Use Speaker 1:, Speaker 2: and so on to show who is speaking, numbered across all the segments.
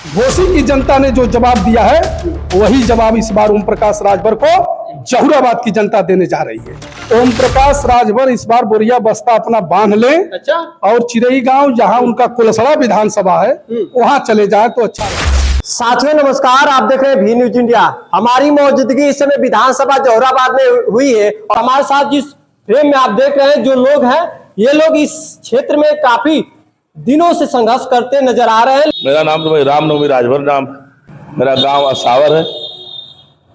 Speaker 1: घोसी की जनता ने जो जवाब दिया है वही जवाब इस बार ओम प्रकाश राजभर को जहुराबाद की जनता देने जा रही है। ओम प्रकाश राजभर इस बार बोरिया बस्ता अपना बांध ले और चिरई गांव जहां उनका कुलसड़ा विधानसभा है वहां चले जाए तो अच्छा है।
Speaker 2: साथियों नमस्कार, आप देख रहे हैं भी न्यूज इंडिया। हमारी मौजूदगी इस समय विधानसभा जहुराबाद में हुई है और हमारे साथ जिस फ्रेम में आप देख रहे हैं जो लोग हैं, ये लोग इस क्षेत्र में काफी दिनों से संघर्ष करते नजर आ रहे हैं।
Speaker 3: मेरा नाम तो भाई रामनवमी राजभर नाम, मेरा गांव असावर है।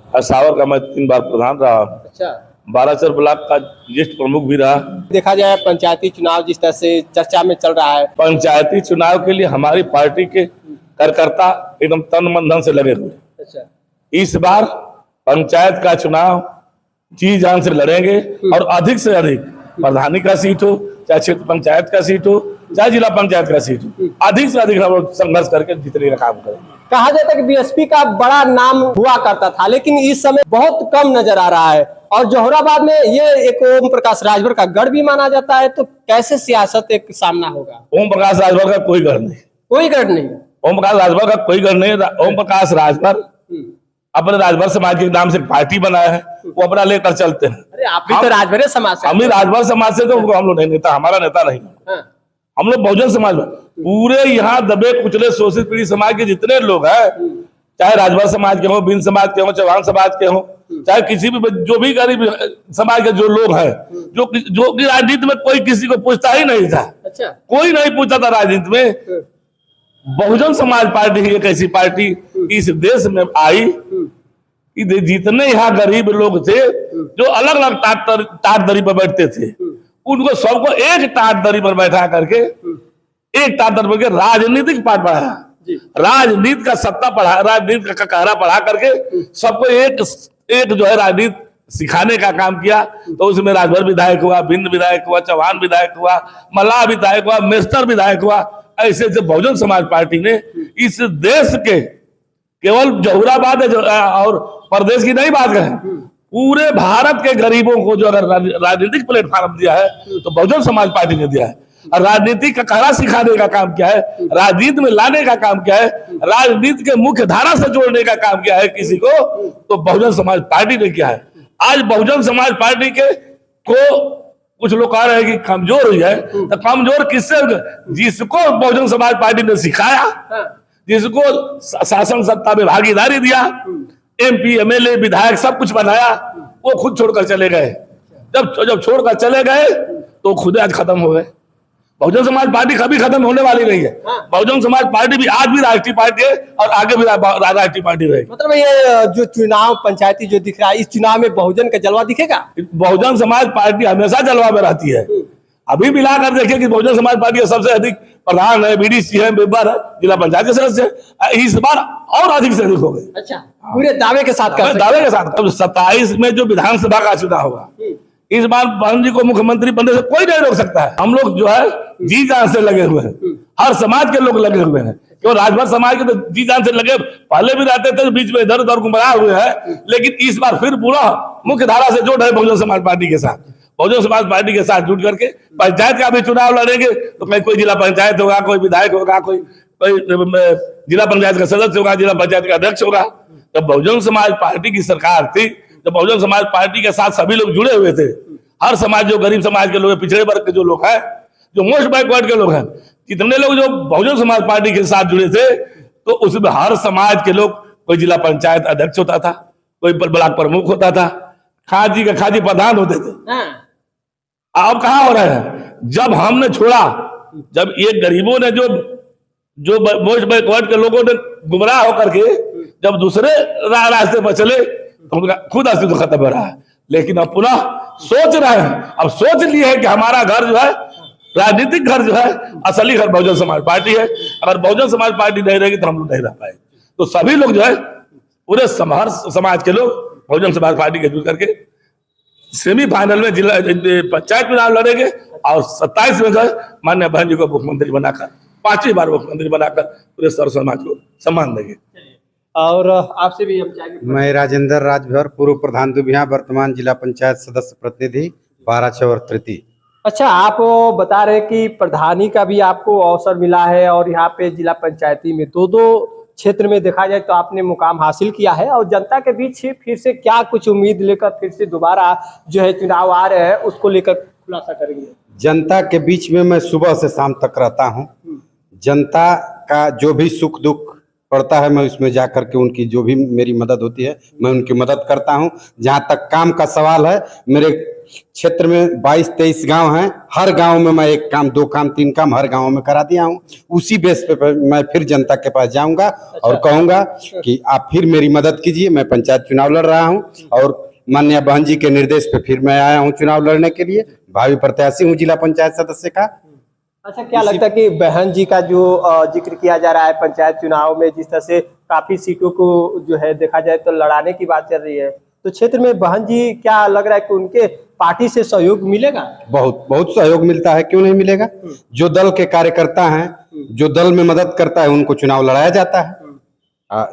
Speaker 3: असावर का मैं 3 बार प्रधान रहा।
Speaker 2: अच्छा,
Speaker 3: बाराचर ब्लॉक का ज्येष्ठ प्रमुख भी रहा।
Speaker 2: देखा जाए पंचायती चुनाव जिस तरह से चर्चा में चल रहा है,
Speaker 3: पंचायती चुनाव के लिए हमारी पार्टी के कार्यकर्ता एकदम तन मन धन से लगे हुए।
Speaker 2: अच्छा,
Speaker 3: इस बार पंचायत का चुनाव जी जान से लड़ेंगे और अधिक से अधिक प्रधानी का सीट हो, चाहे क्षेत्र पंचायत का सीट हो, चाहे जिला पंचायत का सीट हो, अधिक से अधिक हम लोग संघर्ष करके जीतने का काम करेंगे।
Speaker 2: कहा जाता है कि बीएसपी का बड़ा नाम हुआ करता था, लेकिन इस समय बहुत कम नजर आ रहा है और जहुराबाद में ये एक ओम प्रकाश राजभर का गढ़ भी माना जाता है। तो कैसे सियासत एक सामना होगा?
Speaker 3: ओम प्रकाश राजभर का कोई गढ़ नहीं,
Speaker 2: कोई गढ़ नहीं।
Speaker 3: ओम प्रकाश राजभर का कोई गढ़ नहीं। ओम प्रकाश राजभर अपने राजभर समाज के नाम से पार्टी बनाया है, वो अपना लेकर चलते हैं।
Speaker 2: अरे आप भी तो राजभर समाज से।
Speaker 3: हम ही राजभर समाज से, तो हम लोग नहीं नेता, हमारा नेता नहीं। हम लोग बहुजन समाज में पूरे यहाँ दबे कुचले शोषित पीड़ित समाज के जितने लोग हैं, चाहे राजभर समाज के हो, बिन समाज के हो, चौहान समाज के हो, चाहे किसी भी जो भी गरीब समाज के जो लोग हैं, जो कि राजनीति में कोई किसी को पूछता ही नहीं था।
Speaker 2: अच्छा,
Speaker 3: कोई नहीं पूछता था राजनीति में। बहुजन समाज पार्टी ही एक ऐसी पार्टी इस देश में आई कि जितने यहाँ गरीब लोग थे जो अलग अलग टाट दरी पर बैठते थे, उनको सबको एक टाट दरी पर बैठा करके, एक टाट दरी पर राजनीतिक पाठ पढ़ाया, राजनीति का सत्ता पढ़ा, राजनीति का कहरा पढ़ा करके सबको एक जो है राजनीति सिखाने का काम किया। तो उसमें राजभर विधायक हुआ, भिंड विधायक हुआ, चौहान विधायक हुआ, मल्लाह विधायक हुआ, मेस्तर विधायक हुआ। ऐसे जो बहुजन समाज पार्टी ने इस देश के केवल जहुराबाद और प्रदेश की नहीं बात करें, पूरे भारत के गरीबों को जो अगर राजनीतिक प्लेटफॉर्म दिया है तो बहुजन समाज पार्टी ने दिया है। और राजनीति का कहरा सिखाने का काम किया है, राजनीति में लाने का काम किया है, राजनीति के मुख्य धारा से जोड़ने का काम किया है किसी को, तो बहुजन समाज पार्टी ने किया है। आज बहुजन समाज पार्टी के को कुछ लोग कह रहे हैं कि कमजोर हुई है, तो कमजोर किससे? जिसको बहुजन समाज पार्टी ने सिखाया, जिसको शासन सत्ता में भागीदारी दिया, एमपी एमएलए विधायक सब कुछ बनाया, वो खुद छोड़कर चले गए। जब छोड़कर चले गए तो खुद आज खत्म हो गए। बहुजन समाज पार्टी कभी खत्म होने वाली नहीं है। बहुजन समाज पार्टी भी आज भी राष्ट्रीय पार्टी है और आगे भी राष्ट्रीय पार्टी रहेगी।
Speaker 2: मतलब ये जो चुनाव पंचायती जो दिख रहा है, इस चुनाव में बहुजन का जलवा दिखेगा।
Speaker 3: बहुजन समाज पार्टी हमेशा जलवा में रहती है। अभी मिलाकर देखिए कि बहुजन समाज पार्टी सबसे अधिक प्रधान है, बीडीसी है, मेंबर है, जिला पंचायत के सदस्य है। इस बार और अधिक से अधिक हो गए।
Speaker 2: अच्छा, पूरे दावे के साथ
Speaker 3: दावे के साथ 27 में जो विधानसभा का चुनाव होगा, इस बार बहन जी को मुख्यमंत्री बनने से कोई नहीं रोक सकता है। हम लोग जो है जी जान से लगे हुए हैं, हर समाज के लोग लगे हुए हैं। क्यों? राजभर समाज के तो जी जान से लगे, पहले भी रहते थे, बीच में इधर उधर गुमराह हुए हैं, लेकिन इस बार फिर पूरा मुख्य धारा से जुड़ रहे बहुजन समाज पार्टी के साथ। बहुजन समाज पार्टी के साथ जुट करके पंचायत का भी चुनाव लड़ेंगे, तो कहीं कोई जिला पंचायत होगा, कोई विधायक होगा, कोई जिला पंचायत का सदस्य होगा, जिला पंचायत का अध्यक्ष होगा। जब बहुजन समाज पार्टी की सरकार थी, जब बहुजन समाज पार्टी के साथ सभी लोग जुड़े हुए थे, हर समाज, जो गरीब समाज के लोग, पिछड़े वर्ग के जो लोग हैं, जो मोस्ट बैकवर्ड के लोग हैं, कितने लोग जो बहुजन समाज पार्टी के साथ जुड़े थे, तो उसमें हर समाज के लोग, कोई जिला पंचायत अध्यक्ष होता था, कोई ब्लॉक प्रमुख होता था, खाजी का खाजी प्रधान होते थे। अब कहाँ हो रहा है? जब हमने छोड़ा, जब ये गरीबों ने जो मोस्ट बैकवर्ड के लोगों ने गुमराह होकर के जब दूसरे रास्ते पर चले, तो उनका खुद अस्तित्व खत्म हो रहा है। लेकिन अब पुनः सोच रहे हैं, अब सोच लिए है कि हमारा घर जो है, राजनीतिक घर जो है, असली घर बहुजन समाज पार्टी है। अगर बहुजन समाज पार्टी नहीं रहेगी तो हम लोग नहीं रह पाए। तो सभी लोग जो है, पूरे समाज के लोग बहुजन समाज पार्टी के जुड़ करके सेमीफाइनल में जिला पंचायत चुनाव लड़ेंगे और 27 में जो है माननीय बहन जी को मुख्यमंत्री बनाकर, 5वीं बार मुख्यमंत्री बनाकर पूरे सर्व समाज को सम्मान देंगे।
Speaker 2: और आपसे भी हम चाहेंगे।
Speaker 4: मैं राजेंद्र राजभर, पूर्व प्रधान दुबिया, वर्तमान जिला पंचायत सदस्य प्रतिनिधि बाराचौर और तृतीय।
Speaker 2: अच्छा, आप बता रहे कि प्रधानी का भी आपको अवसर मिला है और यहाँ पे जिला पंचायती में दो क्षेत्र में देखा जाए तो आपने मुकाम हासिल किया है और जनता के बीच फिर से क्या कुछ उम्मीद लेकर फिर से दोबारा जो है चुनाव आ रहे हैं उसको लेकर खुलासा करेंगे।
Speaker 4: जनता के बीच में मैं सुबह से शाम तक रहता हूँ। जनता का जो भी सुख दुख पड़ता है मैं उसमें जा करके उनकी जो भी मेरी मदद होती है मैं उनकी मदद करता हूँ। जहाँ तक काम का सवाल है, मेरे क्षेत्र में 22-23 गांव हैं। हर गांव में मैं 1 काम 2 काम 3 काम हर गांव में करा दिया हूँ। उसी बेस पे मैं फिर जनता के पास जाऊंगा और कहूंगा कि आप फिर मेरी मदद कीजिए। मैं पंचायत चुनाव लड़ रहा हूँ और माननीय बहन जी के निर्देश पे फिर मैं आया हूँ चुनाव लड़ने के लिए। भावी प्रत्याशी हूँ जिला पंचायत सदस्य का।
Speaker 2: अच्छा, क्या लगता है कि बहन जी का जो जिक्र किया जा रहा है पंचायत चुनाव में, जिस तरह से काफी सीटों को जो है देखा जाए तो लड़ाने की बात चल रही है, तो क्षेत्र में बहन जी क्या लग रहा है कि उनके पार्टी से सहयोग मिलेगा?
Speaker 4: बहुत बहुत सहयोग मिलता है, क्यों नहीं मिलेगा। जो दल के कार्यकर्ता हैं, जो दल में मदद करता है उनको चुनाव लड़ाया जाता है।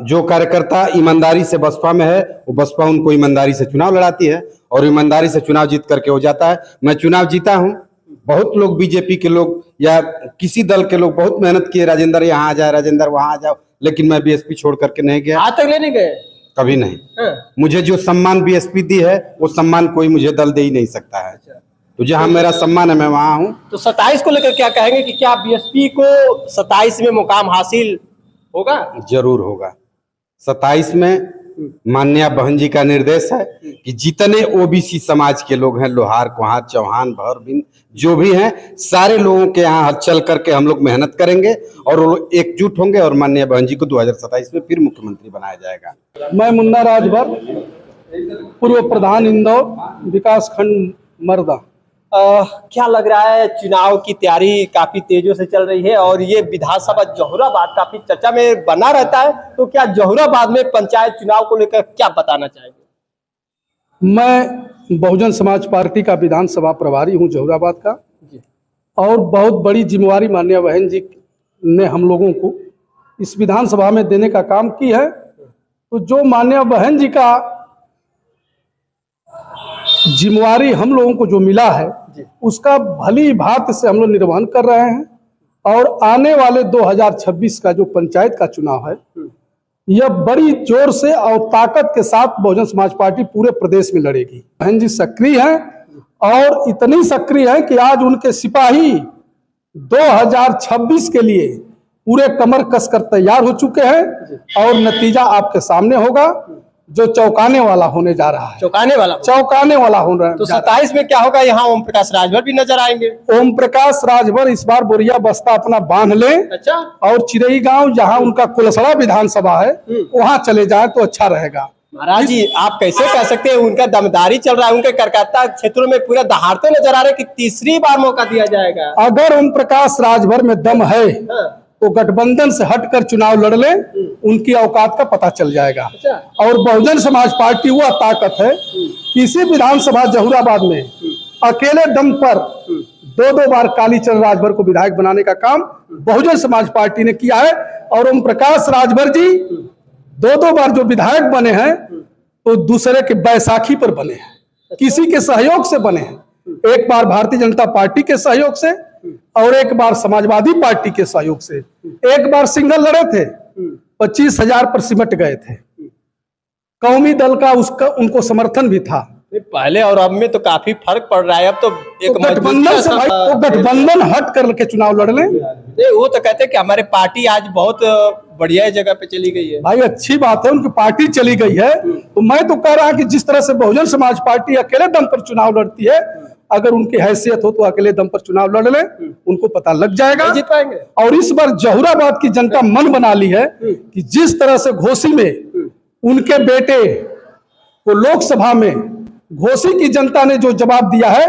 Speaker 4: जो कार्यकर्ता ईमानदारी से बसपा में है वो बसपा उनको ईमानदारी से चुनाव लड़ाती है और ईमानदारी से चुनाव जीत करके हो जाता है। मैं चुनाव जीता हूँ। बहुत लोग बीजेपी के लोग या किसी दल के लोग बहुत मेहनत किए, राजेंद्र यहाँ आ जाए, राजेंद्र वहां आ जाओ, लेकिन मैं बीएसपी छोड़ करके नहीं गया।
Speaker 2: आज तक लेने गए?
Speaker 4: कभी नहीं। मुझे जो सम्मान बीएसपी दी है वो सम्मान कोई मुझे दल दे ही नहीं सकता है। तो जहाँ मेरा सम्मान है मैं वहां हूँ।
Speaker 2: तो 27 को लेकर क्या कहेंगे कि क्या बीएसपी को 27 में मुकाम हासिल होगा? जरूर
Speaker 4: होगा। 27 में माननीय बहन जी का निर्देश है कि जितने ओबीसी समाज के लोग हैं, लोहार कुहार चौहान भर बिन जो भी हैं, सारे लोगों के यहाँ चल करके हम लोग मेहनत करेंगे और वो लोग एकजुट होंगे और माननीय बहन जी को 2027 में फिर मुख्यमंत्री बनाया जाएगा।
Speaker 1: मैं मुन्ना राजभर, पूर्व प्रधान इंदौर, विकास खंड मर्दा।
Speaker 2: क्या लग रहा है, चुनाव की तैयारी काफी तेजों से चल रही है और ये विधानसभा जहुराबाद काफी चर्चा में बना रहता है, तो क्या जहुराबाद में पंचायत चुनाव को लेकर क्या बताना चाहेंगे?
Speaker 1: मैं बहुजन समाज पार्टी का विधानसभा प्रभारी हूं जहुराबाद का और बहुत बड़ी जिम्मेवारी माननीय बहन जी ने हम लोगों को इस विधानसभा में देने का काम की है। तो जो माननीय बहन जी का जिम्मेवारी हम लोगों को जो मिला है उसका भली भांति से हम लोग निर्वहन कर रहे हैं और आने वाले 2026 का जो पंचायत का चुनाव है यह बड़ी जोर से और ताकत के साथ बहुजन समाज पार्टी पूरे प्रदेश में लड़ेगी। बहन जी सक्रिय हैं और इतनी सक्रिय है कि आज उनके सिपाही 2026 के लिए पूरे कमर कसकर तैयार हो चुके हैं और नतीजा आपके सामने होगा जो चौंकाने वाला होने जा रहा है। चौंकाने वाला हो रहा है।
Speaker 2: तो 27 में क्या होगा? यहाँ ओम प्रकाश राजभर भी नजर आएंगे।
Speaker 1: ओम प्रकाश राजभर इस बार बोरिया बस्ता अपना बांध ले।
Speaker 2: अच्छा।
Speaker 1: और चिरई गांव जहाँ उनका कुलसड़ा विधानसभा है वहाँ चले जाए तो अच्छा रहेगा।
Speaker 2: महाराज जी, आप कैसे कह सकते हैं? उनका दमदारी चल रहा है, उनके करकर्ता क्षेत्रों में पूरा दहाड़ते नजर आ रहे कि तीसरी बार मौका दिया जाएगा।
Speaker 1: अगर ओम प्रकाश राजभर में दम है तो गठबंधन से हटकर चुनाव लड़ ले, उनकी औकात का पता चल जाएगा। और बहुजन समाज पार्टी वह ताकत है किसी विधानसभा जहुराबाद में अकेले दम पर 2-2 बार कालीचरण राजभर को विधायक बनाने का काम बहुजन समाज पार्टी ने किया है। और ओम प्रकाश राजभर जी 2-2 बार जो विधायक बने हैं तो दूसरे के बैसाखी पर बने हैं, किसी के सहयोग से बने हैं। एक बार भारतीय जनता पार्टी के सहयोग से और एक बार समाजवादी पार्टी के सहयोग से। एक बार सिंगल लड़े थे, 25,000 पर सिमट गए थे। कौमी दल का उसका उनको समर्थन भी था।
Speaker 2: पहले और अब में तो काफी फर्क पड़ रहा है। अब तो एक
Speaker 1: गठबंधन से भाई तो गठबंधन हट करके चुनाव लड़ लें।
Speaker 2: वो तो कहते हैं कि हमारे पार्टी आज बहुत बढ़िया जगह पे चली गई है।
Speaker 1: भाई अच्छी बात है, उनकी पार्टी चली गई है। तो मैं तो कह रहा कि जिस तरह से बहुजन समाज पार्टी अकेले दम पर चुनाव लड़ती है, अगर उनकी हैसियत हो तो अकेले दम पर चुनाव लड़ ले, उनको पता लग जाएगा,
Speaker 2: जीत पाएंगे।
Speaker 1: और इस बार जहुराबाद की जनता मन बना ली है कि जिस तरह से घोसी में उनके बेटे को लोकसभा में घोसी की जनता ने जो जवाब दिया है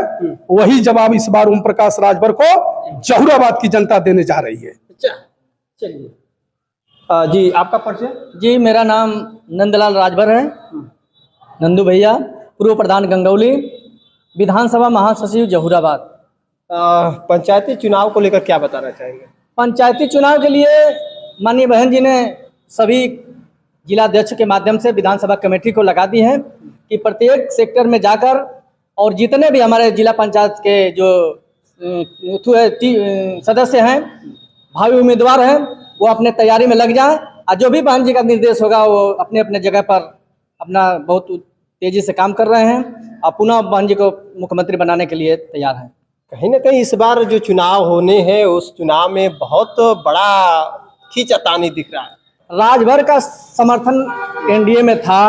Speaker 1: वही जवाब इस बार ओम प्रकाश राजभर को जहुराबाद की जनता देने जा रही है।
Speaker 2: चलिए जी, आपका परिचय?
Speaker 5: जी, मेरा नाम नंदलाल राजभर है, नंदू भैया, पूर्व प्रधान गंगौली, विधानसभा महासचिव जहुराबाद।
Speaker 2: पंचायती चुनाव को लेकर क्या बताना चाहेंगे?
Speaker 5: पंचायती चुनाव के लिए माननीय बहन जी ने सभी जिलाध्यक्ष के माध्यम से विधानसभा कमेटी को लगा दी है कि प्रत्येक सेक्टर में जाकर और जितने भी हमारे जिला पंचायत के जो सदस्य हैं, भावी उम्मीदवार हैं, वो अपने तैयारी में लग जाएं और जो भी बहन जी का निर्देश होगा वो अपने अपने जगह पर अपना बहुत तेजी से काम कर रहे हैं और पुनः बहन जी को मुख्यमंत्री बनाने के लिए तैयार हैं।
Speaker 2: कहीं ना कहीं इस बार जो चुनाव होने हैं उस चुनाव में बहुत बड़ा खींचातानी दिख रहा है।
Speaker 5: राजभर का समर्थन एनडीए में था,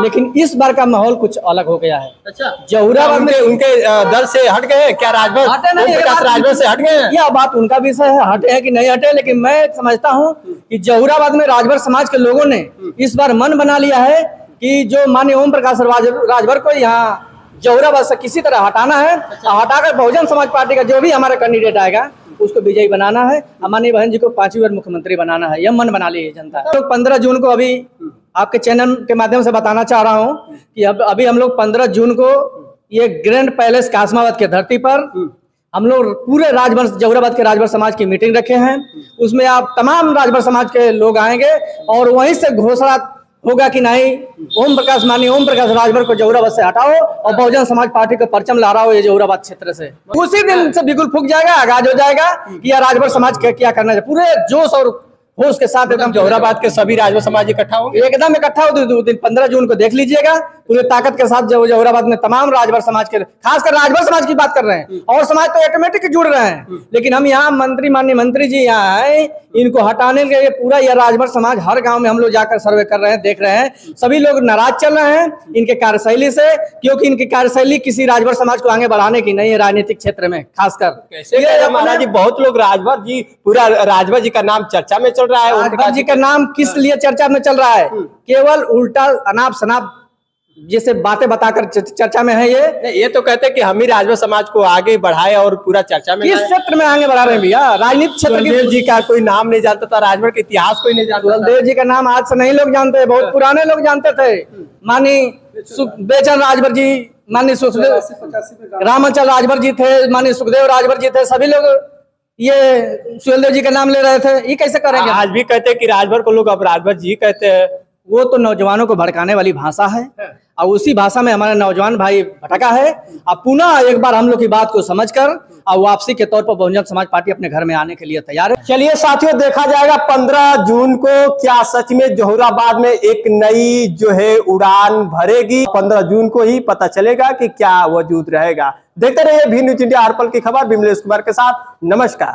Speaker 5: लेकिन इस बार का माहौल कुछ अलग हो गया है।
Speaker 2: अच्छा,
Speaker 5: जहुराबाद में
Speaker 2: उनके दल से हट गए क्या? राजभर
Speaker 5: हटे नहीं,
Speaker 2: ओम प्रकाश राजभर से हट गए हैं?
Speaker 5: यह बात उनका विषय है, हटे हैं कि नहीं हटे, लेकिन मैं समझता हूं कि जहुराबाद में राजभर समाज के लोगों ने इस बार मन बना लिया है कि जो माननीय ओम प्रकाश राजभर को यहाँ जहुराबाद से किसी तरह हटाना है। हटाकर बहुजन समाज पार्टी का जो भी हमारा कैंडिडेट आएगा उसको विजयी बनाना है, माननीय बहन जी को 5वीं बार मुख्यमंत्री बनाना है। यह मन बना ली है जनता। तो 15 जून को अभी आपके चैनल के माध्यम से बताना चाह रहा हूं कि अभी हम लोग 15 जून को ये ग्रैंड पैलेस कासमाबाद के धरती पर हम लोग पूरे राजभर जहुराबाद के राजभर समाज की मीटिंग रखे हैं। उसमें आप तमाम राजभर समाज के लोग आएंगे और वहीं से घोषणा होगा कि नहीं माननीय ओम प्रकाश राजभर को जहुराबाद से हटाओ और बहुजन समाज पार्टी का परचम लहराओ ये जहुराबाद क्षेत्र से। उसी दिन से बिल्कुल फूक जाएगा, आगाज हो जाएगा कि यह राजभर समाज क्या करना है। पूरे जोश और होश के साथ एकदम
Speaker 2: जहुराबाद के सभी राजभर समाज इकट्ठा होंगे,
Speaker 5: एकदम इकट्ठा हो। दो दिन 15 जून को देख लीजिएगा, पूरे ताकत के साथ जो जहुराबाद में तमाम राजभर समाज के, खासकर राजभर समाज की बात कर रहे हैं, और समाज तो ऑटोमेटिक जुड़ रहे हैं। लेकिन हम यहाँ माननीय मंत्री जी यहाँ आए, इनको हटाने के लिए पूरा यह राजभर समाज हर गांव में हम लोग जाकर सर्वे कर रहे हैं, देख रहे हैं। सभी लोग नाराज चल रहे हैं इनके कार्यशैली से, क्योंकि इनकी कार्यशैली किसी राजभर समाज को आगे बढ़ाने की नहीं है राजनीतिक क्षेत्र में खासकर।
Speaker 2: कैसे महाराज जी, बहुत लोग राजभर जी, पूरा राजभर जी का नाम चर्चा में चल रहा है।
Speaker 5: राजभर जी का नाम किस लिए चर्चा में चल रहा है? केवल उल्टा अनाप शनाप जैसे बातें बताकर चर्चा में है।
Speaker 2: ये तो कहते हैं कि हम ही राजभर समाज को आगे बढ़ाए और पूरा चर्चा में।
Speaker 5: किस क्षेत्र में आगे बढ़ा रहे हैं भैया? राजनीतिक क्षेत्र
Speaker 2: सुहेलदेव जी का कोई नाम नहीं जानता था, राजभर के इतिहास कोई नहीं जानता।
Speaker 5: सुहेलदेव जी का नाम आज से नहीं लोग जानते, बहुत पुराने लोग जानते थे। माननीय बेचन राजभर जी, माननीय सुखदेव रामाचल राजभर जी थे, माननीय सुखदेव राजभर जी थे, सभी लोग ये सुहेलदेव जी का नाम ले रहे थे। ये कैसे करेंगे?
Speaker 2: आज भी कहते हैं कि राजभर को लोग अब राजभर जी कहते हैं।
Speaker 5: वो तो नौजवानों को भड़काने वाली भाषा है और उसी भाषा में हमारा नौजवान भाई भटका है। अब पुनः एक बार हम लोग की बात को समझकर और वापसी के तौर पर बहुजन समाज पार्टी अपने घर में आने के लिए तैयार है।
Speaker 2: चलिए साथियों, देखा जाएगा 15 जून को क्या सच में जहुराबाद में एक नई जो है उड़ान भरेगी। 15 जून को ही पता चलेगा कि क्या वजूद रहेगा। देखते रहिए भी न्यूज इंडिया, हर पल की खबर। विमलेश कुमार के साथ, नमस्कार।